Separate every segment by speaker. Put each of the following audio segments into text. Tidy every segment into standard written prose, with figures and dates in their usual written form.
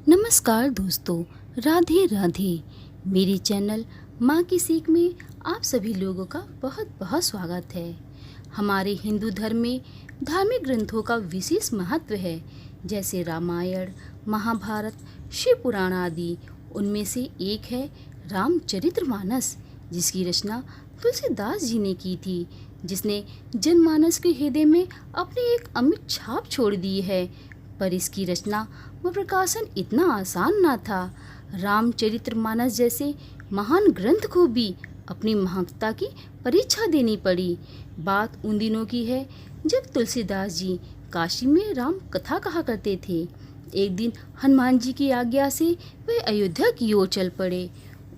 Speaker 1: नमस्कार दोस्तों, राधे राधे। मेरे चैनल माँ की सीख में आप सभी लोगों का बहुत बहुत स्वागत है। हमारे हिंदू धर्म में धार्मिक ग्रंथों का विशेष महत्व है, जैसे रामायण, महाभारत, शिव पुराण आदि। उनमें से एक है रामचरितमानस, जिसकी रचना तुलसीदास जी ने की थी, जिसने जनमानस के हृदय में अपनी एक अमिट छाप छोड़ दी है। पर इसकी रचना व प्रकाशन इतना आसान ना था। रामचरितमानस जैसे महान ग्रंथ को भी अपनी महत्ता की परीक्षा देनी पड़ी। बात उन दिनों की है जब तुलसीदास जी काशी में राम कथा कहा करते थे। एक दिन हनुमान जी की आज्ञा से वे अयोध्या की ओर चल पड़े।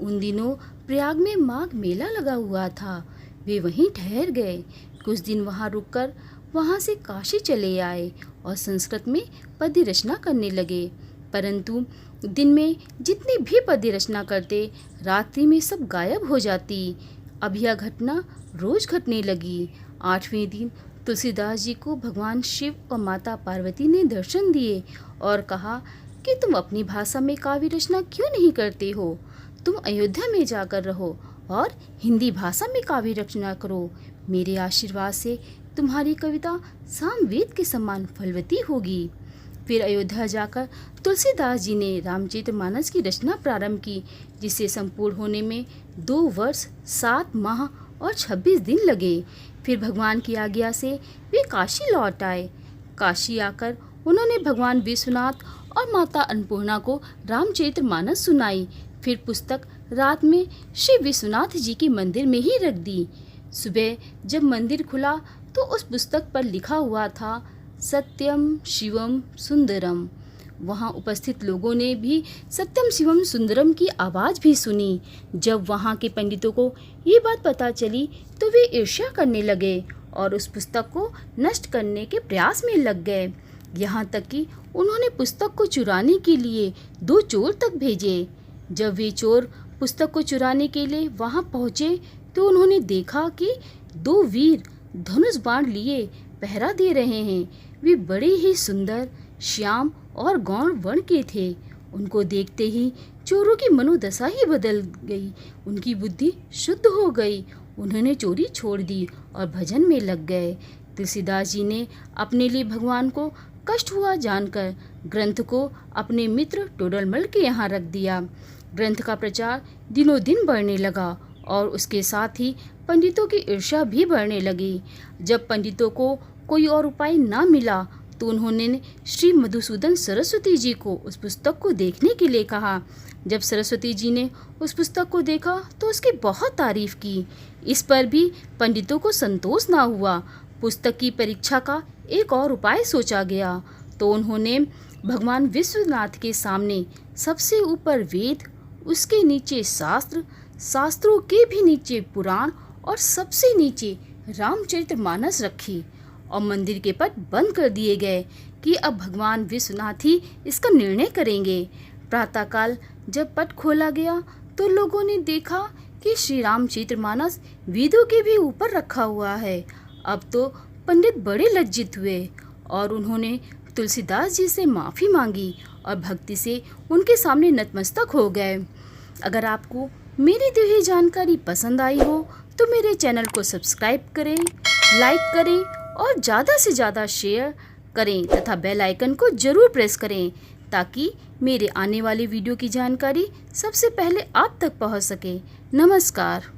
Speaker 1: उन दिनों प्रयाग में माघ मेला लगा हुआ था। वे वहीं ठहर गए। कुछ दिन वहां रुककर वहां से काशी चले आए और संस्कृत में पद्य रचना करने लगे। परंतु दिन में जितनी भी पद्य रचना करते, रात्रि में सब गायब हो जाती। अब यह घटना रोज घटने लगी। 8वें दिन तुलसीदास जी को भगवान शिव और माता पार्वती ने दर्शन दिए और कहा कि तुम अपनी भाषा में काव्य रचना क्यों नहीं करते हो। तुम अयोध्या में जाकर रहो और हिंदी भाषा में काव्य रचना करो। मेरे आशीर्वाद से तुम्हारी कविता सामवेद के समान फलवती होगी। फिर अयोध्या जाकर तुलसीदास जी ने रामचरितमानस की रचना प्रारंभ की, जिसे संपूर्ण होने में 2 वर्ष 7 माह और 26 दिन लगे। फिर भगवान की आज्ञा से वे काशी लौट आए। काशी आकर उन्होंने भगवान विश्वनाथ और माता अन्नपूर्णा को रामचरितमानस सुनाई। फिर पुस्तक रात में श्री विश्वनाथ जी के मंदिर में ही रख दी। सुबह जब मंदिर खुला तो उस पुस्तक पर लिखा हुआ था, सत्यम शिवम सुंदरम। वहाँ उपस्थित लोगों ने भी सत्यम शिवम सुंदरम की आवाज़ भी सुनी। जब वहाँ के पंडितों को ये बात पता चली तो वे ईर्ष्या करने लगे और उस पुस्तक को नष्ट करने के प्रयास में लग गए। यहाँ तक कि उन्होंने पुस्तक को चुराने के लिए 2 चोर तक भेजे। जब वे चोर पुस्तक को चुराने के लिए वहाँ पहुँचे तो उन्होंने देखा कि 2 वीर धनुष बाण लिए पहरा दे रहे हैं। वे बड़े ही सुंदर, श्याम और गौर वर्ण के थे। उनको देखते ही चोरों की मनोदशा ही बदल गई। उनकी बुद्धि शुद्ध हो गई। उन्होंने चोरी छोड़ दी और भजन में लग गए। तुलसीदास जी ने अपने लिए भगवान को कष्ट हुआ जानकर ग्रंथ को अपने मित्र टोडरमल के यहाँ रख दिया। ग्रंथ का प्रचार दिनों दिन बढ़ने लगा और उसके साथ ही पंडितों की ईर्ष्या भी बढ़ने लगी। जब पंडितों को कोई और उपाय ना मिला तो उन्होंने श्री मधुसूदन सरस्वती जी को उस पुस्तक को देखने के लिए कहा। जब सरस्वती जी ने उस पुस्तक को देखा तो उसकी बहुत तारीफ की। इस पर भी पंडितों को संतोष ना हुआ। पुस्तक की परीक्षा का एक और उपाय सोचा गया तो उन्होंने भगवान विश्वनाथ के सामने सबसे ऊपर वेद, उसके नीचे शास्त्र, शास्त्रों के भी नीचे पुराण और सबसे नीचे रामचरितमानस रखी और मंदिर के पट बंद कर दिए गए कि अब भगवान विश्वनाथ ही इसका निर्णय करेंगे। प्रातःकाल जब पट खोला गया तो लोगों ने देखा कि श्री रामचरितमानस वेदों के भी ऊपर रखा हुआ है। अब तो पंडित बड़े लज्जित हुए और उन्होंने तुलसीदास जी से माफ़ी मांगी और भक्ति से उनके सामने नतमस्तक हो गए। अगर आपको मेरी दी हुई जानकारी पसंद आई हो तो मेरे चैनल को सब्सक्राइब करें, लाइक करें और ज़्यादा से ज़्यादा शेयर करें तथा बेल आइकन को ज़रूर प्रेस करें ताकि मेरे आने वाले वीडियो की जानकारी सबसे पहले आप तक पहुंच सके। नमस्कार।